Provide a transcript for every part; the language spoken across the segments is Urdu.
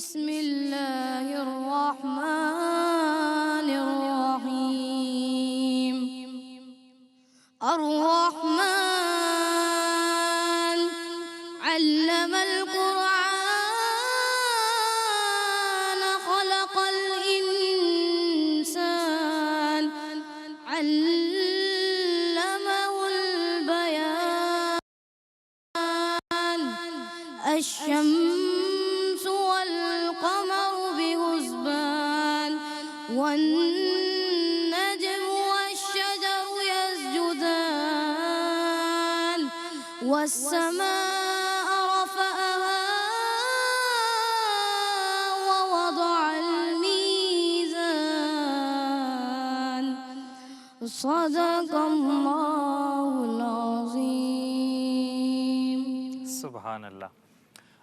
بسم اللہ الرحمن الرحیم الرحمن علم القرآن خلق الإنسان علمه البيان الشمس والقمر بحسبان والنجم والشجر يسجدان والسماء رفعها ووضع الميزان صدق اللہ العظیم۔ سبحان اللہ۔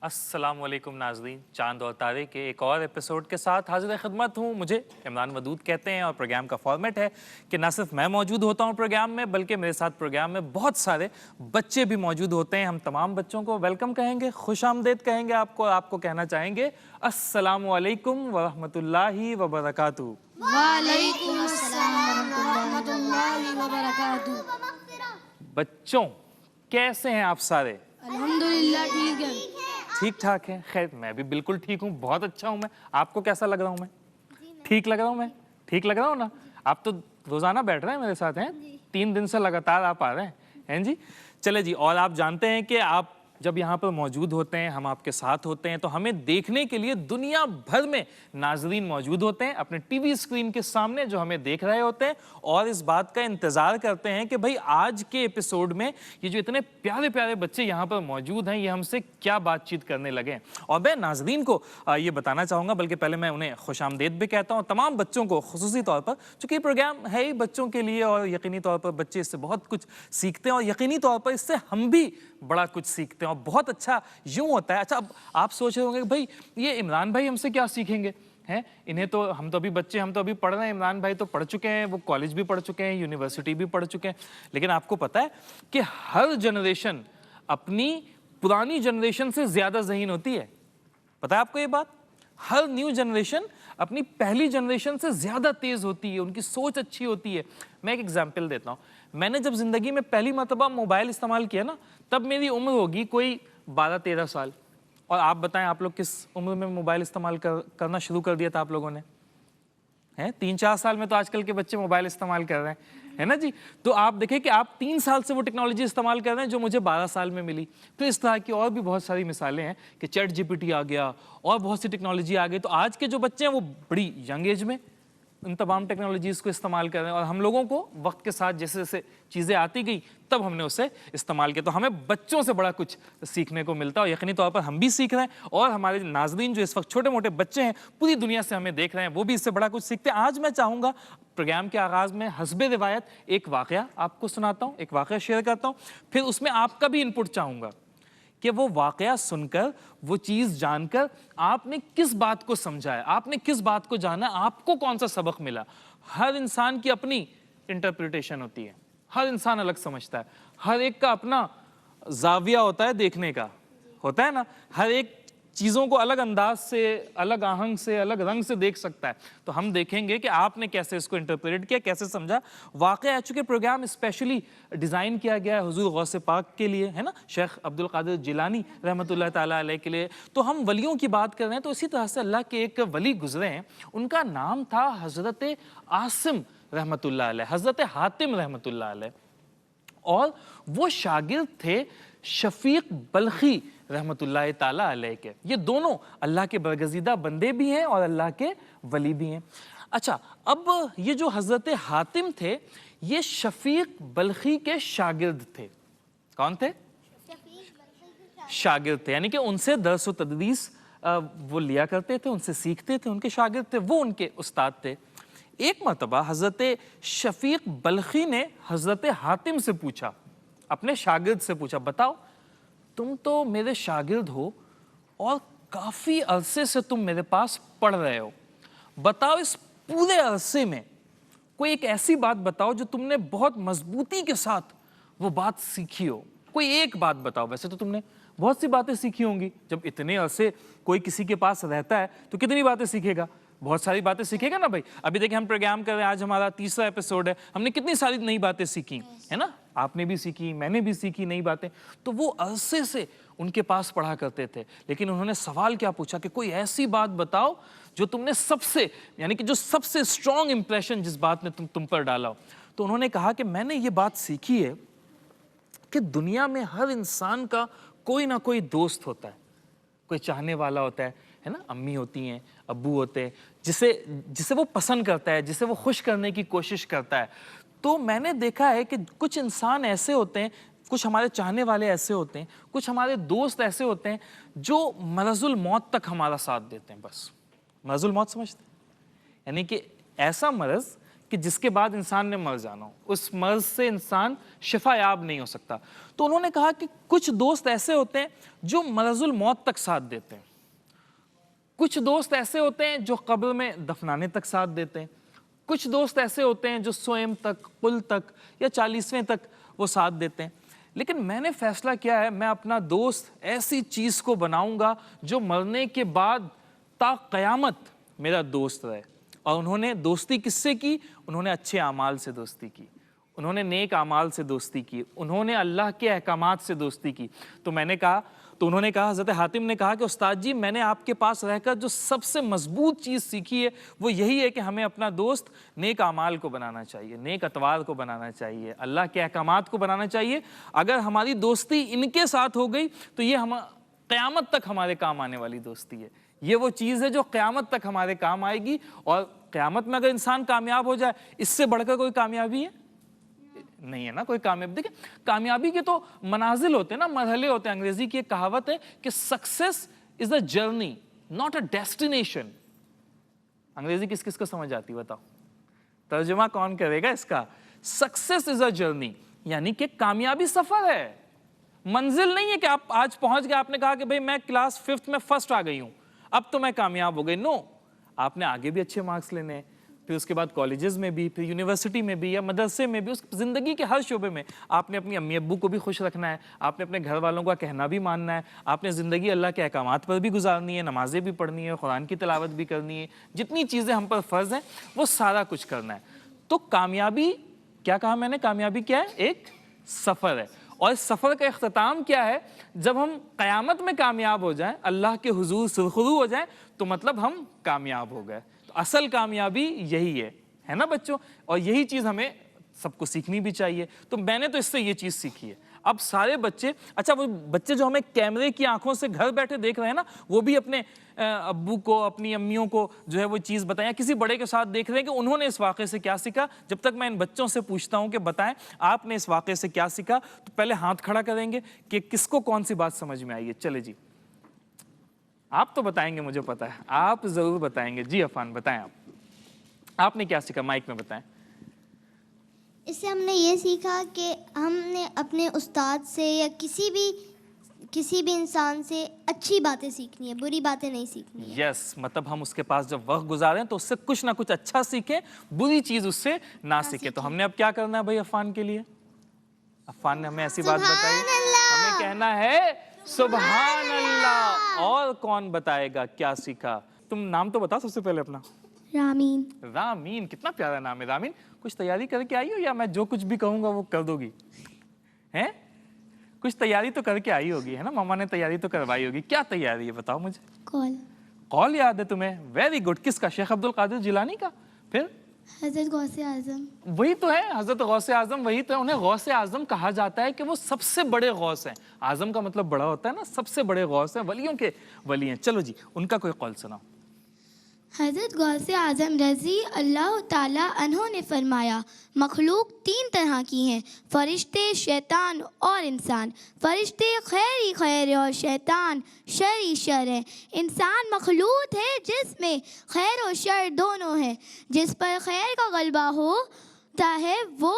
السلام علیکم ناظرین، چاند اور تارے کے ایک اور ایپیسوڈ کے ساتھ حاضر خدمت ہوں۔ مجھے عمران ودود کہتے ہیں اور پروگرام کا فارمیٹ ہے کہ نہ صرف میں موجود ہوتا ہوں پروگرام میں، بلکہ میرے ساتھ پروگرام میں بہت سارے بچے بھی موجود ہوتے ہیں۔ ہم تمام بچوں کو ویلکم کہیں گے، خوش آمدید کہیں گے آپ کو، اور آپ کو کہنا چاہیں گے السلام علیکم ورحمۃ اللہ وبرکاتہ۔ وعلیکم السلام ورحمۃ اللہ وبرکاتہ۔ بچوں کیسے ہیں آپ سارے؟ الحمدللہ ٹھیک ہے۔ ٹھیک ٹھاک ہے؟ خیر میں بھی بالکل ٹھیک ہوں، بہت اچھا ہوں میں۔ آپ کو کیسا لگ رہا ہوں میں؟ ٹھیک لگ رہا ہوں میں؟ ٹھیک لگ رہا ہوں نا؟ آپ تو روزانہ بیٹھ رہے ہیں میرے ساتھ ہیں، 3 دن سے لگاتار آپ آ رہے ہیں جی۔ چلے جی، اور آپ جانتے ہیں کہ آپ جب یہاں پر موجود ہوتے ہیں، ہم آپ کے ساتھ ہوتے ہیں، تو ہمیں دیکھنے کے لیے دنیا بھر میں ناظرین موجود ہوتے ہیں اپنے ٹی وی اسکرین کے سامنے، جو ہمیں دیکھ رہے ہوتے ہیں اور اس بات کا انتظار کرتے ہیں کہ بھئی آج کے ایپیسوڈ میں یہ جو اتنے پیارے پیارے بچے یہاں پر موجود ہیں، یہ ہم سے کیا بات چیت کرنے لگے ہیں۔ اور میں ناظرین کو یہ بتانا چاہوں گا، بلکہ پہلے میں انہیں خوش آمدید بھی کہتا ہوں، تمام بچوں کو خصوصی طور پر، چونکہ یہ پروگرام ہے ہی بچوں کے لیے، اور یقینی طور پر بچے اس سے بہت کچھ سیکھتے ہیں، اور یقینی طور پر اس سے ہم بھی بڑا کچھ سیکھتے ہیں، اور بہت اچھا یوں ہوتا ہے۔ اچھا، اب آپ سوچ رہے ہوں گے کہ بھائی یہ عمران بھائی ہم سے کیا سیکھیں گے؟ ہیں انہیں تو، ہم تو ابھی بچے، ہم تو ابھی پڑھ رہے ہیں، عمران بھائی تو پڑھ چکے ہیں، وہ کالج بھی پڑھ چکے ہیں، یونیورسٹی بھی پڑھ چکے ہیں، لیکن آپ کو پتہ ہے کہ ہر جنریشن اپنی پرانی جنریشن سے زیادہ ذہین ہوتی ہے۔ پتہ ہے آپ کو یہ بات؟ ہر نیو جنریشن اپنی پہلی جنریشن سے زیادہ تیز ہوتی ہے، ان کی سوچ اچھی ہوتی ہے۔ میں ایک ایگزامپل دیتا ہوں، میں نے جب زندگی میں پہلی مرتبہ موبائل استعمال کیا نا، تب میری عمر ہوگی کوئی 12-13 سال، اور آپ بتائیں آپ لوگ کس عمر میں موبائل استعمال کرنا شروع کر دیا تھا آپ لوگوں نے؟ 3-4 سال میں تو آج کل کے بچے موبائل استعمال کر رہے ہیں، ہے نا جی؟ تو آپ دیکھیں کہ آپ 3 سال سے وہ ٹیکنالوجی استعمال کر رہے ہیں جو مجھے 12 سال میں ملی۔ پھر اس طرح کی اور بھی بہت ساری مثالیں ہیں کہ چیٹ جی پی ٹی آ گیا اور بہت سی ٹیکنالوجی آ گئی، تو آج کے جو بچے ہیں وہ بڑی ینگ ایج میں ان تمام ٹیکنالوجیز کو استعمال کر رہے ہیں، اور ہم لوگوں کو وقت کے ساتھ جیسے جیسے چیزیں آتی گئی تب ہم نے اسے استعمال کیا، تو ہمیں بچوں سے بڑا کچھ سیکھنے کو ملتا ہے، اور یقینی طور پر ہم بھی سیکھ رہے ہیں، اور ہمارے ناظرین جو اس وقت چھوٹے موٹے بچے ہیں پوری دنیا سے ہمیں دیکھ رہے ہیں، وہ بھی اس سے بڑا کچھ سیکھتے ہیں۔ آج میں چاہوں گا پروگرام کے آغاز میں حسب روایت ایک واقعہ آپ کو سناتا ہوں، ایک واقعہ شیئر کرتا ہوں، پھر اس میں آپ کا بھی انپٹ چاہوں گا کہ وہ واقعہ سن کر، وہ چیز جان کر آپ نے کس بات کو سمجھا ہے، آپ نے کس بات کو جانا، آپ کو کون سا سبق ملا۔ ہر انسان کی اپنی انٹرپریٹیشن ہوتی ہے، ہر انسان الگ سمجھتا ہے، ہر ایک کا اپنا زاویہ ہوتا ہے دیکھنے کا، ہوتا ہے نا، ہر ایک چیزوں کو الگ انداز سے، الگ آہنگ سے، الگ رنگ سے دیکھ سکتا ہے۔ تو ہم دیکھیں گے کہ آپ نے کیسے اس کو انٹرپریٹ کیا، کیسے سمجھا واقعہ۔ چونکہ پروگرام اسپیشلی ڈیزائن کیا گیا ہے حضور غوث پاک کے لیے، ہے نا، شیخ عبد القادر جیلانی رحمۃ اللہ تعالیٰ علیہ کے لیے، تو ہم ولیوں کی بات کر رہے ہیں، تو اسی طرح سے اللہ کے ایک ولی گزرے ہیں، ان کا نام تھا حضرت عاصم رحمۃ اللہ علیہ، حضرت حاتم رحمۃ اللہ علیہ، اور وہ شاگرد تھے شفیق بلخی رحمۃ اللہ تعالیٰ علیہ کے۔ یہ دونوں اللہ کے برگزیدہ بندے بھی ہیں اور اللہ کے ولی بھی ہیں۔ اچھا، اب یہ جو حضرت حاتم تھے، یہ شفیق بلخی کے شاگرد تھے۔ کون تھے؟ شاگرد تھے، یعنی کہ ان سے درس و تدریس وہ لیا کرتے تھے، ان سے سیکھتے تھے، ان کے شاگرد تھے، وہ ان کے استاد تھے۔ ایک مرتبہ حضرت شفیق بلخی نے حضرت حاتم سے پوچھا، اپنے شاگرد سے پوچھا، بتاؤ تم تو میرے شاگرد ہو اور کافی عرصے سے تم میرے پاس پڑھ رہے ہو، بتاؤ اس پورے عرصے میں کوئی ایک ایسی بات بتاؤ جو تم نے بہت مضبوطی کے ساتھ وہ بات سیکھی ہو، کوئی ایک بات بتاؤ۔ ویسے تو تم نے بہت سی باتیں سیکھی ہوں گی. جب اتنے عرصے کوئی کسی کے پاس رہتا ہے تو کتنی باتیں سیکھے گا؟ بہت ساری باتیں سیکھے گا نا بھائی. ابھی دیکھیں ہم پروگرام کر رہے ہیں, آج ہمارا 30واں ایپیسوڈ ہے, ہم نے کتنی ساری نئی باتیں سیکھی ہے نا, آپ نے بھی سیکھی, میں نے بھی سیکھی نئی باتیں. تو وہ عرصے سے ان کے پاس پڑھا کرتے تھے, لیکن انہوں نے سوال کیا پوچھا کہ کوئی ایسی بات بتاؤ جو تم نے سب سے, یعنی کہ جو سب سے اسٹرانگ امپریشن جس بات نے تم پر ڈالا ہو. تو انہوں نے کہا کہ میں نے یہ بات سیکھی ہے کہ دنیا میں ہر انسان کا کوئی نہ کوئی دوست ہوتا ہے, کوئی چاہنے والا ہوتا ہے نا, امی ہوتی ہیں, ابو ہوتے ہیں, جسے وہ پسند کرتا ہے, جسے وہ خوش کرنے کی کوشش کرتا ہے. تو میں نے دیکھا ہے کہ کچھ انسان ایسے ہوتے ہیں, کچھ ہمارے چاہنے والے ایسے ہوتے ہیں, کچھ ہمارے دوست ایسے ہوتے ہیں جو مرض الموت تک ہمارا ساتھ دیتے ہیں. بس مرض الموت سمجھتے ہیں, یعنی کہ ایسا مرض کہ جس کے بعد انسان نے مر جانا ہو, اس مرض سے انسان شفا یاب نہیں ہو سکتا. تو انہوں نے کہا کہ کچھ دوست ایسے ہوتے ہیں جو مرض الموت تک ساتھ دیتے ہیں, کچھ دوست ایسے ہوتے ہیں جو قبر میں دفنانے تک ساتھ دیتے ہیں, کچھ دوست ایسے ہوتے ہیں جو سوئم تک, قل تک یا 40ویں تک وہ ساتھ دیتے ہیں. لیکن میں نے فیصلہ کیا ہے, میں اپنا دوست ایسی چیز کو بناؤں گا جو مرنے کے بعد تا قیامت میرا دوست رہے. اور انہوں نے دوستی کس سے کی؟ انہوں نے اچھے اعمال سے دوستی کی, انہوں نے نیک اعمال سے دوستی کی, انہوں نے اللہ کے احکامات سے دوستی کی. تو انہوں نے کہا, حضرت حاتم نے کہا کہ استاد جی میں نے آپ کے پاس رہ کر جو سب سے مضبوط چیز سیکھی ہے وہ یہی ہے کہ ہمیں اپنا دوست نیک اعمال کو بنانا چاہیے, نیک اطوار کو بنانا چاہیے, اللہ کے احکامات کو بنانا چاہیے. اگر ہماری دوستی ان کے ساتھ ہو گئی تو یہ قیامت تک ہمارے کام آنے والی دوستی ہے. یہ وہ چیز ہے جو قیامت تک ہمارے کام آئے گی, اور قیامت میں اگر انسان کامیاب ہو جائے, اس سے بڑھ کر کوئی کامیابی ہے نہیں ہے نا. کوئی کامیابی, دیکھیں کامیابی کے تو منازل ہوتے ہیں نا, مرحلے ہوتے ہیں. انگریزی کی ایک کہاوت ہے کہ success is a journey not a destination. انگریزی کس کس کو سمجھ آتی بتاؤ, ترجمہ کون کرے گا اس کا؟ سکسیس از اے جرنی, یعنی کہ کامیابی سفر ہے, منزل نہیں ہے کہ آپ آج پہنچ گئے, آپ نے کہا کہ بھئی میں کلاس 5th میں فرسٹ آ گئی ہوں, اب تو میں کامیاب ہو گئی. نو, آپ نے آگے بھی اچھے مارکس لینے ہیں, پھر اس کے بعد کالجز میں بھی, پھر یونیورسٹی میں بھی یا مدرسے میں بھی, اس زندگی کے ہر شعبے میں آپ نے اپنی امی ابو کو بھی خوش رکھنا ہے, آپ نے اپنے گھر والوں کا کہنا بھی ماننا ہے, آپ نے زندگی اللہ کے احکامات پر بھی گزارنی ہے, نمازیں بھی پڑھنی ہے, قرآن کی تلاوت بھی کرنی ہے, جتنی چیزیں ہم پر فرض ہیں وہ سارا کچھ کرنا ہے. تو کامیابی, کیا کہا میں نے, کامیابی کیا ہے؟ ایک سفر ہے. اور اس سفر کا اختتام کیا ہے؟ جب ہم قیامت میں کامیاب ہو جائیں, اللہ کے حضور سرخرو ہو جائیں, تو مطلب ہم کامیاب ہو گئے. تو اصل کامیابی یہی ہے نا بچوں, اور یہی چیز ہمیں سب کو سیکھنی بھی چاہیے. تو میں نے تو اس سے یہ چیز سیکھی ہے. اب سارے بچے, اچھا وہ بچے جو ہمیں کیمرے کی آنکھوں سے گھر بیٹھے دیکھ رہے ہیں نا, وہ بھی اپنے ابو کو, اپنی امیوں کو جو ہے وہ چیز بتائیں, کسی بڑے کے ساتھ دیکھ رہے ہیں کہ انہوں نے اس واقعے سے کیا سیکھا. جب تک میں ان بچوں سے پوچھتا ہوں کہ بتائیں آپ نے اس واقعے سے کیا سیکھا, تو پہلے ہاتھ کھڑا کریں گے کہ کس کو کون سی بات سمجھ میں آئی ہے. چلے جی, آپ تو بتائیں گے, مجھے پتا ہے آپ ضرور بتائیں گے. جی عفان بتائیں, آپ نے کیا سیکھا, مائک میں بتائیں. اس سے ہم نے یہ سیکھا کہ ہم نے اپنے استاد سے یا کسی بھی انسان سے اچھی باتیں سیکھنی ہے, بری باتیں نہیں سیکھنی ہے. یس, مطلب ہم اس کے پاس جب وقت گزاریں تو اس سے کچھ نہ کچھ اچھا سیکھیں, بری چیز اس سے نہ سیکھیں. تو ہم نے اب کیا کرنا ہے بھائی عفان کے لیے؟ عفان نے ہمیں ایسی بات بتائی, ہمیں کہنا ہے سبحان اللہ. اور کون بتائے گا کیا سیکھا؟ تم نام تو بتاؤ سب سے پہلے اپنا. رامین. رامین, کتنا پیارا نام ہے رامین. کچھ تیاری کر کے آئی ہو یا میں جو کچھ بھی کہوں گا وہ کر دو گی؟ ہیں, کچھ تیاری تو کر کے آئی ہوگی ہے نا, ماما نے تیاری تو کروائی ہوگی. کیا تیاری ہے بتاؤ مجھے؟ قول یاد ہے تمہیں؟ Very good. کس کا؟ شیخ عبد القادر جیلانی کا. پھر حضرت غوث اعظم. وہی تو ہے حضرت غوث اعظم, وہی تو ہے. انہیں غوث اعظم کہا جاتا ہے کہ وہ سب سے بڑے غوث ہیں. اعظم کا مطلب بڑا ہوتا ہے نا, سب سے بڑے غوث ہیں, ولیوں کے ولی ہیں. چلو جی, ان کا کوئی قول سناؤ. حضرت غوث اعظم رضی اللہ تعالیٰ عنہ نے فرمایا, مخلوق 3 طرح کی ہیں, فرشتے, شیطان اور انسان. فرشتے خیر ہی خیر ہے اور شیطان شر ہی شر ہے. انسان مخلوق ہے جس میں خیر و شر دونوں ہیں. جس پر خیر کا غلبہ ہوتا ہے وہ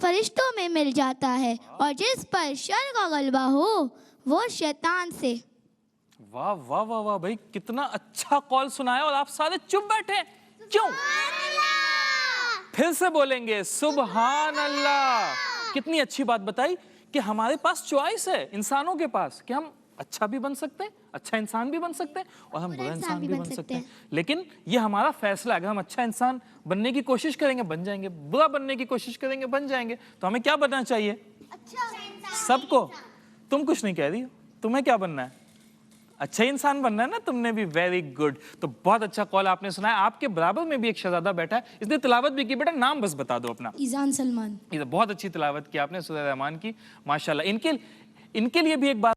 فرشتوں میں مل جاتا ہے, اور جس پر شر کا غلبہ ہو وہ شیطان سے. واہ واہ واہ واہ بھائی, کتنا اچھا قول سنایا, اور آپ سارے چپ بیٹھے. کیوں؟ پھر سے بولیں گے سبحان اللہ. کتنی اچھی بات بتائی کہ ہمارے پاس چوائس ہے انسانوں کے پاس کہ ہم اچھا بھی بن سکتے ہیں, اچھا انسان بھی بن سکتے ہیں, اور ہم برا انسان بھی بن سکتے ہیں. لیکن یہ ہمارا فیصلہ ہے, اگر ہم اچھا انسان بننے کی کوشش کریں گے بن جائیں گے, برا بننے کی کوشش کریں گے بن جائیں گے. تو ہمیں کیا بننا چاہیے سب کو؟ تم کچھ نہیں کہہ رہی ہو, تمہیں کیا بننا ہے؟ اچھا انسان بننا ہے نا تم نے بھی. Very good. تو بہت اچھا کال آپ نے سنا ہے. آپ کے برابر میں بھی ایک شہزادہ بیٹھا ہے, اس نے تلاوت بھی کی. بیٹا نام بس بتا دو اپنا. ایزان سلمان. بہت اچھی تلاوت کی آپ نے سورہ رحمان کی, ماشاءاللہ. ان کے لیے بھی ایک بات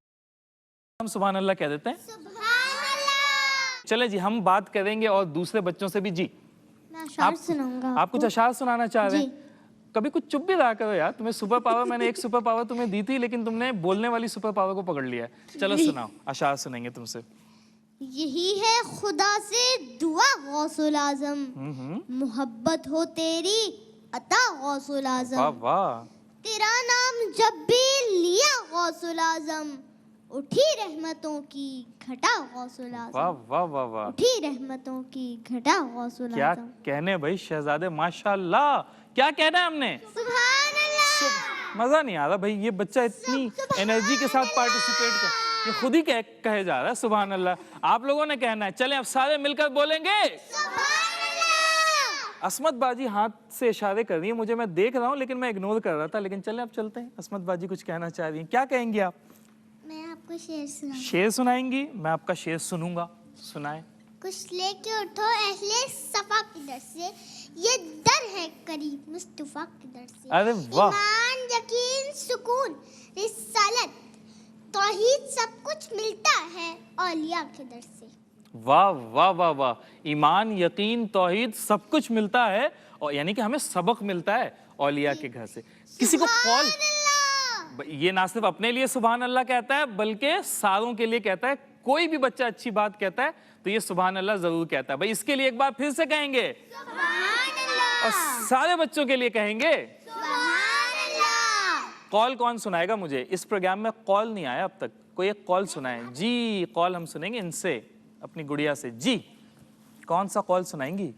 ہم سبحان اللہ کہہ دیتے ہیں. سبحان اللہ. چلے جی, ہم بات کریں گے اور دوسرے بچوں سے بھی. جی میں اشعار سناؤں گا آپ کچھ اشعار سنانا چاہ رہے ہیں؟ جی. کبھی کچھ چپ بھی رہا کرو یار. تمہیں سپر پاور, میں نے ایک سپر پاور تمہیں دی تھی لیکن تم نے بولنے والی سپر پاور کو پکڑ لیا ہے. چلو سناؤ, اشعار سنیں گے تم سے. یہی ہے خدا سے دعا غوث الاعظم, محبت ہو تیری عطا غوث واہ الاعظم, واہ, تیرا نام جب بھی لیا غوث الاعظم, اٹھی رحمتوں کی گھٹا غوث واہ الاعظم, واہ واہ واہ. اٹھی رحمتوں کی گھٹا غوث کیا الاعظم. کہنے بھائی شہزادے, ماشاءاللہ. کیا کہنا ہے ہم نے؟ سبحان اللہ. مزہ نہیں آ رہا بھائی, یہ بچہ اتنی انرجی کے ساتھ پارٹیسپیٹ کر, یہ خود ہی کہے جا رہا ہے سبحان اللہ. آپ لوگوں نے کہنا ہے. چلیں اب سارے مل کر بولیں گے سبحان اللہ. عصمت باجی ہاتھ سے اشارے کر رہی ہیں مجھے, میں دیکھ رہا ہوں لیکن میں اگنور کر رہا تھا. لیکن چلیں اب چلتے ہیں. عصمت باجی کچھ کہنا چاہ رہی ہیں, کیا کہیں گی آپ؟ میں آپ کو شعر سناؤں. شعر سنائیں گی؟ میں آپ کا شعر سنوں گا, سنائیں. کچھ لے کے اٹھو اہل صفا کی در سے, یہ در ہے قریب مصطفیٰ کی در سے. ارے واہ, ایمان یقین سکون رسالت توحید سب کچھ ملتا ہے اولیاء کے در سے. واہ واہ واہ واہ. ایمان یقین توحید سب کچھ ملتا ہے, اور یعنی کہ ہمیں سبق ملتا ہے اولیاء کے گھر سے. کسی کو قول, یہ نہ صرف اپنے لیے سبحان اللہ کہتا ہے بلکہ ساروں کے لیے کہتا ہے. کوئی بھی بچہ اچھی بات کہتا ہے تو یہ سبحان اللہ ضرور کہتا ہے. بھائی اس کے لیے ایک بار پھر سے کہیں گے, سبحان اللہ. اور سارے بچوں کے لیے کہیں گے. سبحان اللہ. قول کون سنائے گا مجھے؟ اس پروگرام میں قول نہیں آیا اب تک, کوئی ایک قول سنائیں. جی قول ہم سنیں گے ان سے, اپنی گڑیا سے. جی کون سا قول سنائیں گی؟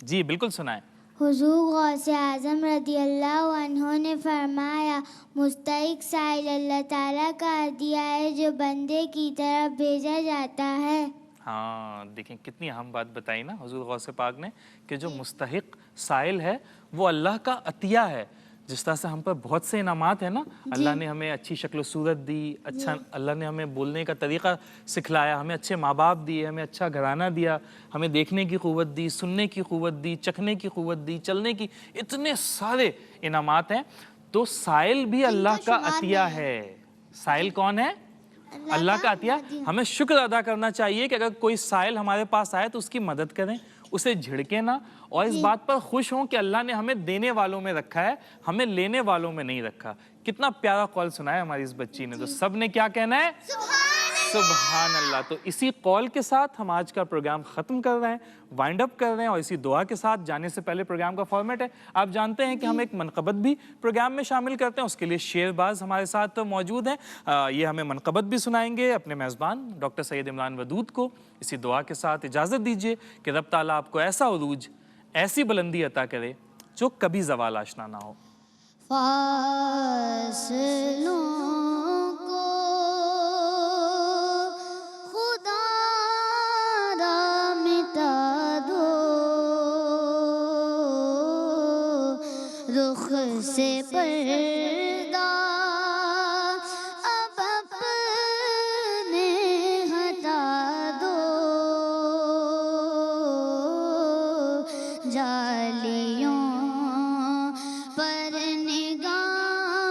جی بالکل سنائیں. حضور غوث اعظم رضی اللہ عنہ نے فرمایا, مستحق سائل اللہ تعالیٰ کا عطیہ ہے جو بندے کی طرف بھیجا جاتا ہے. ہاں دیکھیں کتنی اہم بات بتائی نا حضور غوث پاک نے, کہ جو مستحق سائل ہے وہ اللہ کا عطیہ ہے. جس طرح سے ہم پر بہت سے انعامات ہیں نا, اللہ نے ہمیں اچھی شکل و صورت دی, اچھا اللہ نے ہمیں بولنے کا طریقہ سکھلایا, ہمیں اچھے ماں باپ دیے, ہمیں اچھا گھرانہ دیا, ہمیں دیکھنے کی قوت دی, سننے کی قوت دی, چکھنے کی قوت دی, چلنے کی, اتنے سارے انعامات ہیں. تو سائل بھی اللہ کا عطیہ ہے. سائل کون ہے؟ اللہ کا عطیہ. ہمیں شکر ادا کرنا چاہیے کہ اگر کوئی سائل ہمارے پاس آئے تو اس کی مدد کریں, اسے جھڑکیں نہ, اور اس بات پر خوش ہوں کہ اللہ نے ہمیں دینے والوں میں رکھا ہے, ہمیں لینے والوں میں نہیں رکھا. کتنا پیارا قول سنا ہے ہماری اس بچی نے. تو سب نے کیا کہنا ہے؟ سبحان اللہ. تو اسی قول کے ساتھ ہم آج کا پروگرام ختم کر رہے ہیں, وائنڈ اپ کر رہے ہیں, اور اسی دعا کے ساتھ جانے سے پہلے پروگرام کا فارمیٹ ہے, آپ جانتے ہیں کہ ہم ایک منقبت بھی پروگرام میں شامل کرتے ہیں. اس کے لیے شعر باز ہمارے ساتھ موجود ہیں, یہ ہمیں منقبت بھی سنائیں گے اپنے میزبان ڈاکٹر سید عمران ودود کو. اسی دعا کے ساتھ اجازت دیجیے کہ رب تعالیٰ آپ کو ایسا عروج, ایسی بلندی عطا کرے جو کبھی زوال آشنا نہ ہو. فاصلوں کو خدا را مٹا دو, رخ سے پردہ اب اپنے ہٹا دو, جالیوں پر نگاہیں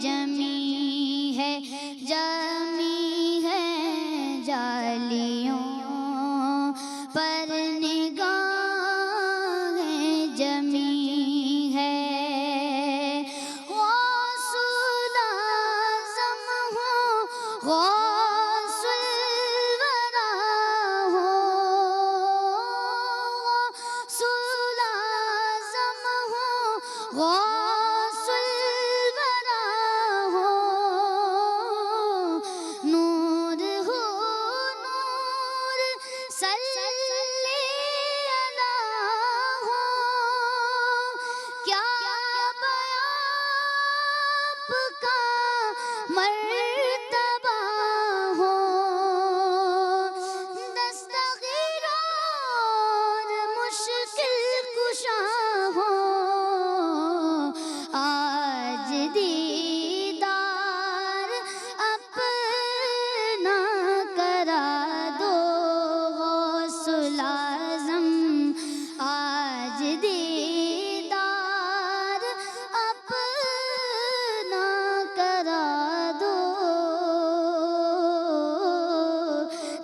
جمی ہے, جمی ہے, جالیوں پر نگاہیں جمی ہے. غوث الاعظم ہو, غوث الورا ہو, غوث الاعظم ہو, غوث الورا ہو, نور ہو نور صلی علیہ ہو, کیا بیان